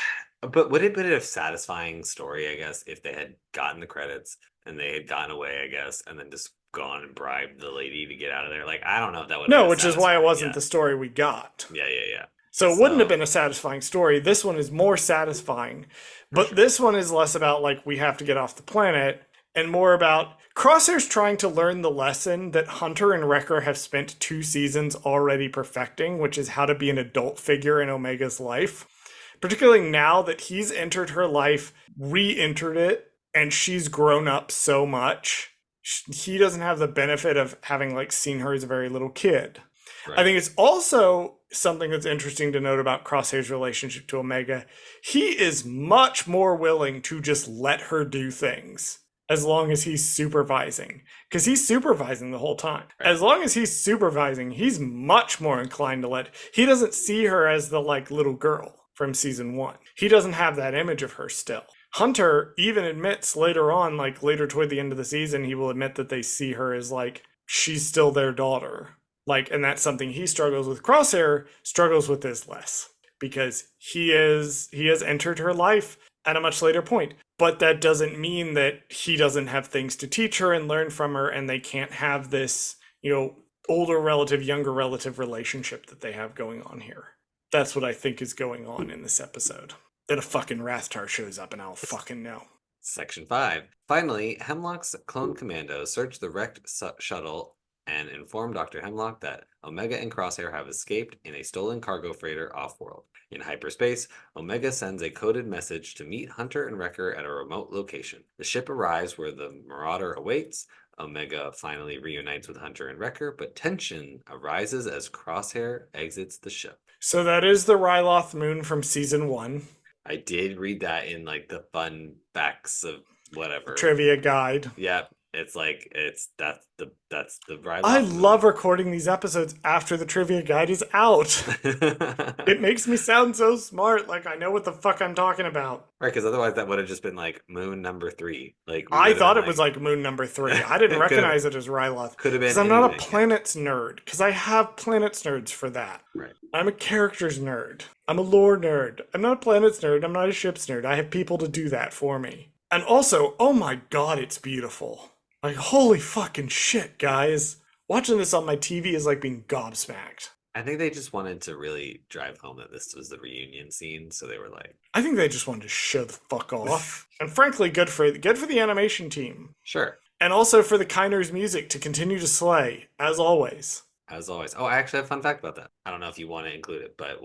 but would it been a satisfying story, I guess, if they had gotten the credits and they had gotten away, I guess, and then just gone and bribed the lady to get out of there? Like, I don't know if that would have No, been which is why it satisfying. wasn't Yeah. the story we got. Yeah. So it wouldn't have been a satisfying story. This one is more satisfying. But sure. this one is less about like we have to get off the planet and more about Crosshair's trying to learn the lesson that Hunter and Wrecker have spent 2 seasons already perfecting, which is how to be an adult figure in Omega's life. Particularly now that he's entered her life, re-entered it, and she's grown up so much. He doesn't have the benefit of having like seen her as a very little kid. Right. I think it's also something that's interesting to note about Crosshair's relationship to Omega. He is much more willing to just let her do things as long as he's supervising, because he's supervising the whole time. Right. As long as he's supervising, he's much more inclined to let. He doesn't see her as the like little girl from season 1. He doesn't have that image of her still. Hunter even admits later on, like later toward the end of the season, he will admit that they see her as like she's still their daughter. Like, and that's something he struggles with. Crosshair struggles with this less because he has entered her life at a much later point. But that doesn't mean that he doesn't have things to teach her and learn from her, and they can't have this, older relative, younger relative relationship that they have going on here. That's what I think is going on in this episode. Then a fucking Rathtar shows up and I'll fucking know. Section 5. Finally, Hemlock's clone commando search the wrecked shuttle and inform Dr. Hemlock that Omega and Crosshair have escaped in a stolen cargo freighter off-world. In hyperspace, Omega sends a coded message to meet Hunter and Wrecker at a remote location. The ship arrives where the Marauder awaits. Omega finally reunites with Hunter and Wrecker, but tension arises as Crosshair exits the ship. So that is the Ryloth moon from season 1. I did read that in like the fun facts of whatever trivia guide. Yeah, it's like that's the Ryloth I moon. love recording these episodes after the trivia guide is out. It makes me sound so smart, like I know what the fuck I'm talking about. Right, because otherwise that would have just been like moon number 3. Like I thought it was like moon number 3. I didn't recognize it as Ryloth. Could have been. Because I'm not a planets nerd. Because I have planets nerds for that. Right. I'm a characters nerd. I'm a lore nerd. I'm not a planets nerd. I'm not a ships nerd. I have people to do that for me. And also, oh my god, it's beautiful. Like, holy fucking shit, guys. Watching this on my TV is like being gobsmacked. I think they just wanted to really drive home that this was the reunion scene, so they were like... I think they just wanted to show the fuck off. And frankly, good for the animation team. Sure. And also for the Kiner's music to continue to slay, as always. As always. Oh, I actually have a fun fact about that. I don't know if you want to include it, but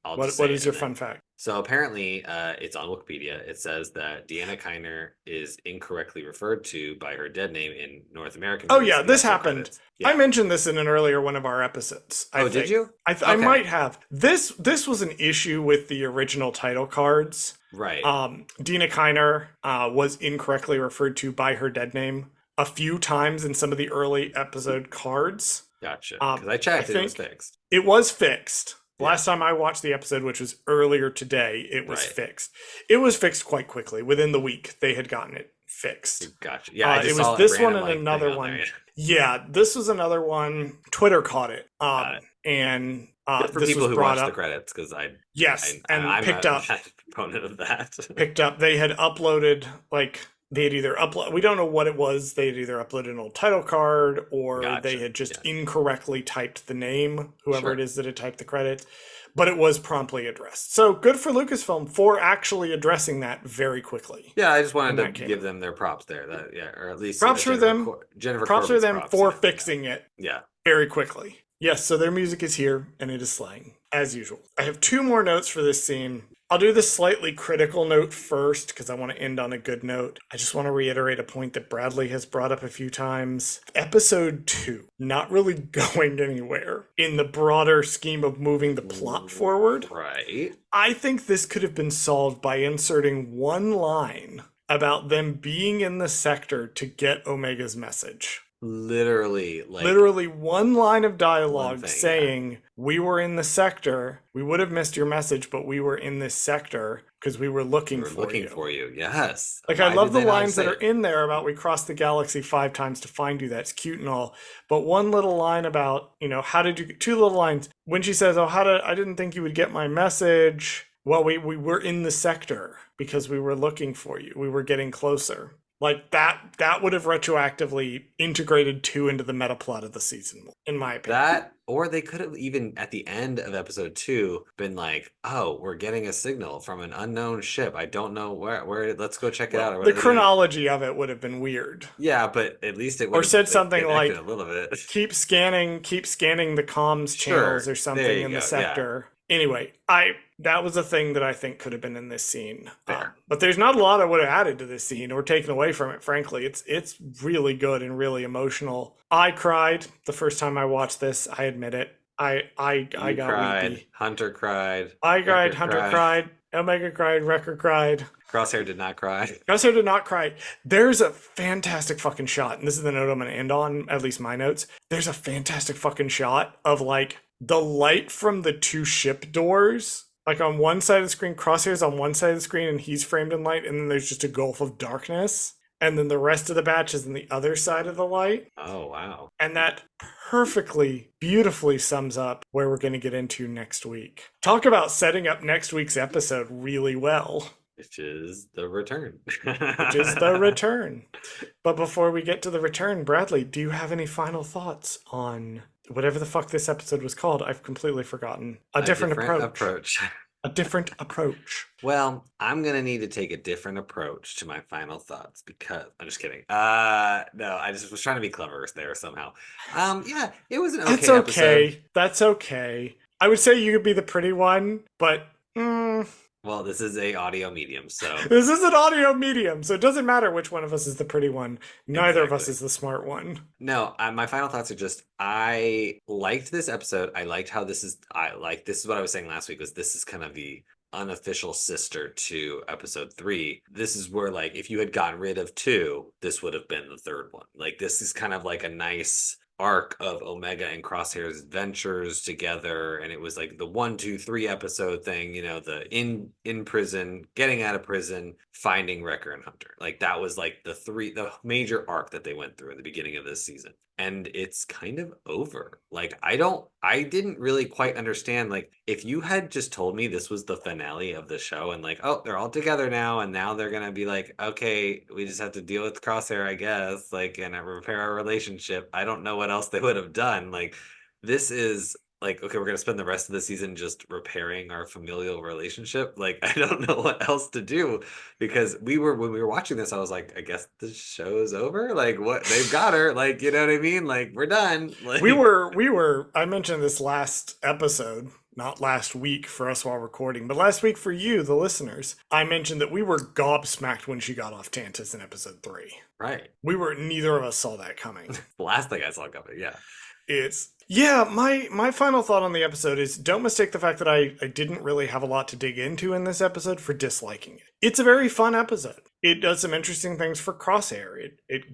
I'll just say What is your fun fact? So apparently, it's on Wikipedia. It says that Deanna Kiner is incorrectly referred to by her dead name in North American. Oh yeah, this happened. Yeah. I mentioned this in an earlier one of our episodes. I think. Did you? I might have. This was an issue with the original title cards. Right. Deanna Kiner was incorrectly referred to by her dead name a few times in some of the early episode cards. Gotcha. Because I checked, it was fixed. It was fixed. Last time I watched the episode, which was earlier today, it was fixed. It was fixed quite quickly. Within the week, they had gotten it fixed. Gotcha. Yeah, it was this one and another one. There, yeah, this was another one. Twitter caught it. And good for this people was who brought watch up. the credits, because I'm picked up. Picked up. They had uploaded like they had either upload, we don't know what it was. They had either uploaded an old title card or they Gotcha. had just Yeah. incorrectly typed the name, whoever it Sure. is that had typed the credits, but it was promptly addressed. So good for Lucasfilm for actually addressing that very quickly Yeah, I just when wanted that to came give out. them their props there. That yeah, or at least Props for them. Jennifer Props for Corbett's them props. for Yeah, yeah, fixing it yeah. very quickly. Yes, so their music is here and it is slaying, as usual. I have two more notes for this scene. I'll do the slightly critical note first because I want to end on a good note. I just want to reiterate a point that Bradley has brought up a few times. Episode 2, not really going anywhere in the broader scheme of moving the plot forward. Right. I think this could have been solved by inserting one line about them being in the sector to get Omega's message. Literally, like Literally one line of one dialogue thing. Yeah. saying, we were in the sector. We would have missed your message, but we were in this sector because we were We looking were for looking you. for you. Yes. Like, I Why love did the they not lines that say are it? in there about we crossed the galaxy 5 times to find you. That's cute and all. But one little line about, how did you, two little lines. When she says, I didn't think you would get my message. Well, we were in the sector because we were looking for you. We were getting closer. Like that would have retroactively integrated 2 into the meta plot of the season, in my opinion. That, or they could have even at the end of episode 2 been like, "Oh, we're getting a signal from an unknown ship. I don't know where. Let's go check it out." Well, Or the whatever. chronology of it would have been weird. Yeah, but at least it would Or have said like something connected like, a little bit. keep scanning the comms channels Sure. or There something you in the go. Yeah. sector. Anyway, that was a thing that I think could have been in this scene. Fair. But there's not a lot I would have added to this scene or taken away from it. Frankly, it's really good and really emotional. I cried the first time I watched this. I admit it. I You got cried. weepy. Hunter cried. I cried. Wrecker Hunter cried. cried. Omega cried. Wrecker cried. Crosshair did not cry. Crosshair did not cry. There's a fantastic fucking shot, and this is the note I'm going to end on, at least my notes. There's a fantastic fucking shot of like the light from the 2 ship doors. Like on one side of the screen, Crosshair's on one side of the screen, and he's framed in light, and then there's just a gulf of darkness. And then the rest of the batch is on the other side of the light. Oh, wow. And that perfectly, beautifully sums up where we're going to get into next week. Talk about setting up next week's episode really well. Which is the return. Which is the return. But before we get to the return, Bradley, do you have any final thoughts on whatever the fuck this episode was called? I've completely forgotten. A different approach. A different approach. Well, I'm gonna need to take a different approach to my final thoughts because I'm just kidding. No, I just was trying to be clever there somehow. Yeah, it was an okay That's okay. episode. That's okay. I would say you could be the pretty one, but Well, this is a audio medium, so this is an audio medium, so it doesn't matter which one of us is the pretty one. Neither of us Exactly. is the smart one. no. My final thoughts are just I liked this episode. I liked how this is. This is what I was saying last week was this is kind of the unofficial sister to episode 3. This is where like if you had gotten rid of 2, this would have been the third one. Like this is kind of like a nice arc of Omega and Crosshair's adventures together, and it was like the 1, 2, 3 episode thing, the in prison, getting out of prison, finding Wrecker and Hunter. Like that was like the major arc that they went through in the beginning of this season. And it's kind of over. Like I didn't really quite understand, like if you had just told me this was the finale of the show and like, oh, they're all together now and now they're gonna be like, okay, we just have to deal with Crosshair, I guess, like, and repair our relationship. I don't know what else they would have done. Like this is like, okay, we're gonna spend the rest of the season just repairing our familial relationship. Like I don't know what else to do because when we were watching this, I was like, I guess the show's over. Like what, they've got her. Like, you know what I mean? Like we're done. Like We were I mentioned this last episode, not last week for us while recording, but last week for you, the listeners. I mentioned that we were gobsmacked when she got off Tantus in episode 3. right. Neither of us saw that coming. The last thing I saw coming. Yeah. My final thought on the episode is don't mistake the fact that I didn't really have a lot to dig into in this episode for disliking it. It's a very fun episode. It does some interesting things for Crosshair. It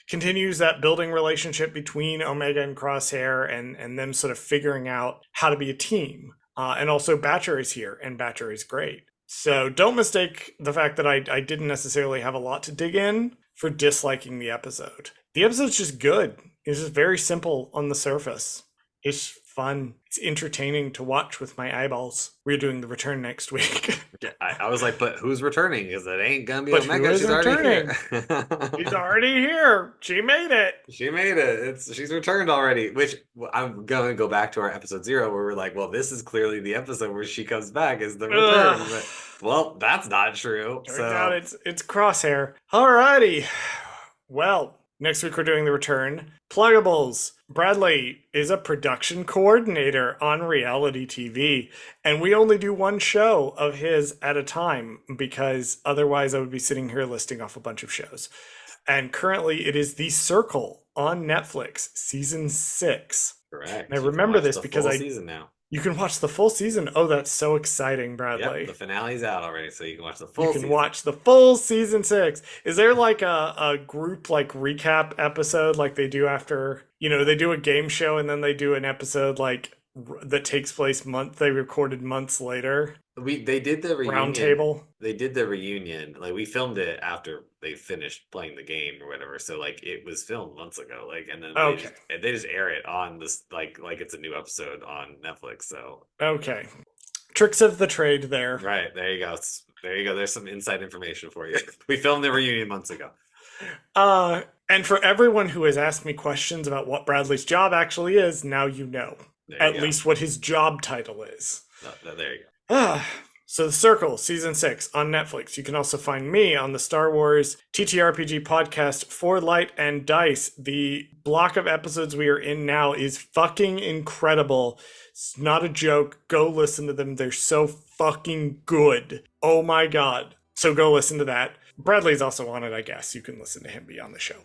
continues that building relationship between Omega and Crosshair and them sort of figuring out how to be a team. And also Batcher is here, and Batcher is great. So don't mistake the fact that I didn't necessarily have a lot to dig in for disliking the episode. The episode's just good. It's just very simple on the surface. It's fun. It's entertaining to watch with my eyeballs. We're doing the return next week. Yeah, I was like, but who's returning? Because it ain't gonna be But who Omega. is She's already here. returning? She's already here. She made it. She made it. She's returned already. Which I'm going to go back to our episode 0, where we're like, well, this is clearly the episode where she comes back is the return. Ugh. But well, that's not true. Turns out So it's Crosshair. Alrighty. Well, next week we're doing the return. Pluggables. Bradley is a production coordinator on reality TV, and we only do one show of his at a time because otherwise I would be sitting here listing off a bunch of shows. And currently it is The Circle on Netflix, season 6. correct. And I You can remember watch this the because full season now. you can watch the full season. Oh, that's so exciting, Bradley. Yep, the finale's out already, so you can watch the You full can season. watch the full season 6. Is there like a group like recap episode like they do after, they do a game show and then they do an episode like that takes place they recorded months later? They did the reunion. Round table. They did the reunion. Like we filmed it after they finished playing the game or whatever. So like it was filmed months ago. Like and then Okay. they just air it on this like it's a new episode on Netflix. So Okay. Tricks of the trade there. right, there you go. There you go. There's some inside information for you. We filmed the reunion months ago. And for everyone who has asked me questions about what Bradley's job actually is, now you know. There you go. Least what his job title is. There you go. So The Circle, Season 6 on Netflix. You can also find me on the Star Wars TTRPG podcast For Light and Dice. The block of episodes we are in now is fucking incredible. It's not a joke. Go listen to them. They're so fucking good. Oh my god. So go listen to that. Bradley's also on it, I guess. You can listen to him be on the show.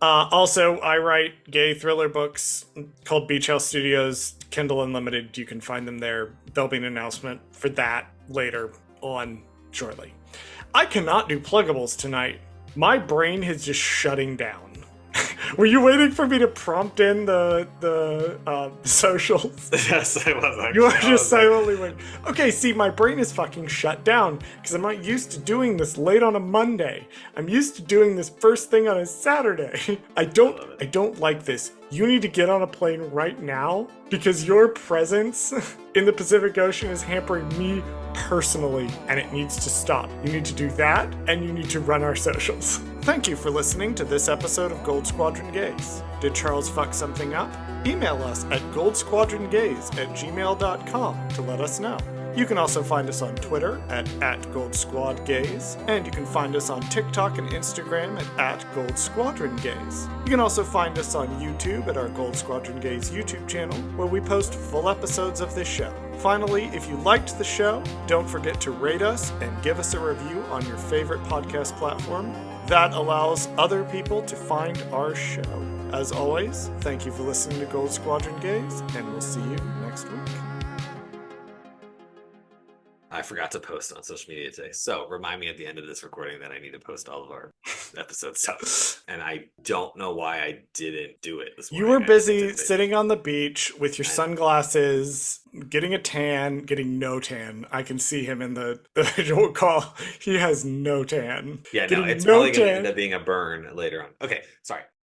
Also, I write gay thriller books called Beach House Studios, Kindle Unlimited. You can find them there. There'll be an announcement for that later on shortly. I cannot do pluggables tonight. My brain is just shutting down. Were you waiting for me to prompt in the socials? Yes, I was. Actually. You are just silently waiting. Okay, see, my brain is fucking shut down because I'm not used to doing this late on a Monday. I'm used to doing this first thing on a Saturday. I don't like this. You need to get on a plane right now because your presence in the Pacific Ocean is hampering me personally, and it needs to stop. You need to do that, and you need to run our socials. Thank you for listening to this episode of Gold Squadron Gaze. Did Charles fuck something up? Email us at goldsquadrongaze@gmail.com to let us know. You can also find us on Twitter at @GoldSquadGaze, and you can find us on TikTok and Instagram at @GoldSquadronGaze. You can also find us on YouTube at our Gold Squadron Gaze YouTube channel, where we post full episodes of this show. Finally, if you liked the show, don't forget to rate us and give us a review on your favorite podcast platform. That allows other people to find our show. As always, thank you for listening to Gold Squadron Gaze, and we'll see you next week. I forgot to post on social media today. So remind me at the end of this recording that I need to post all of our episode stuff. And I don't know why I didn't do it this morning. You were busy sitting on the beach with your sunglasses, getting a tan, getting no tan. I can see him in the visual call. He has no tan. Yeah, no, Getting it's no probably going to tan. end up being a burn later on. Okay, sorry.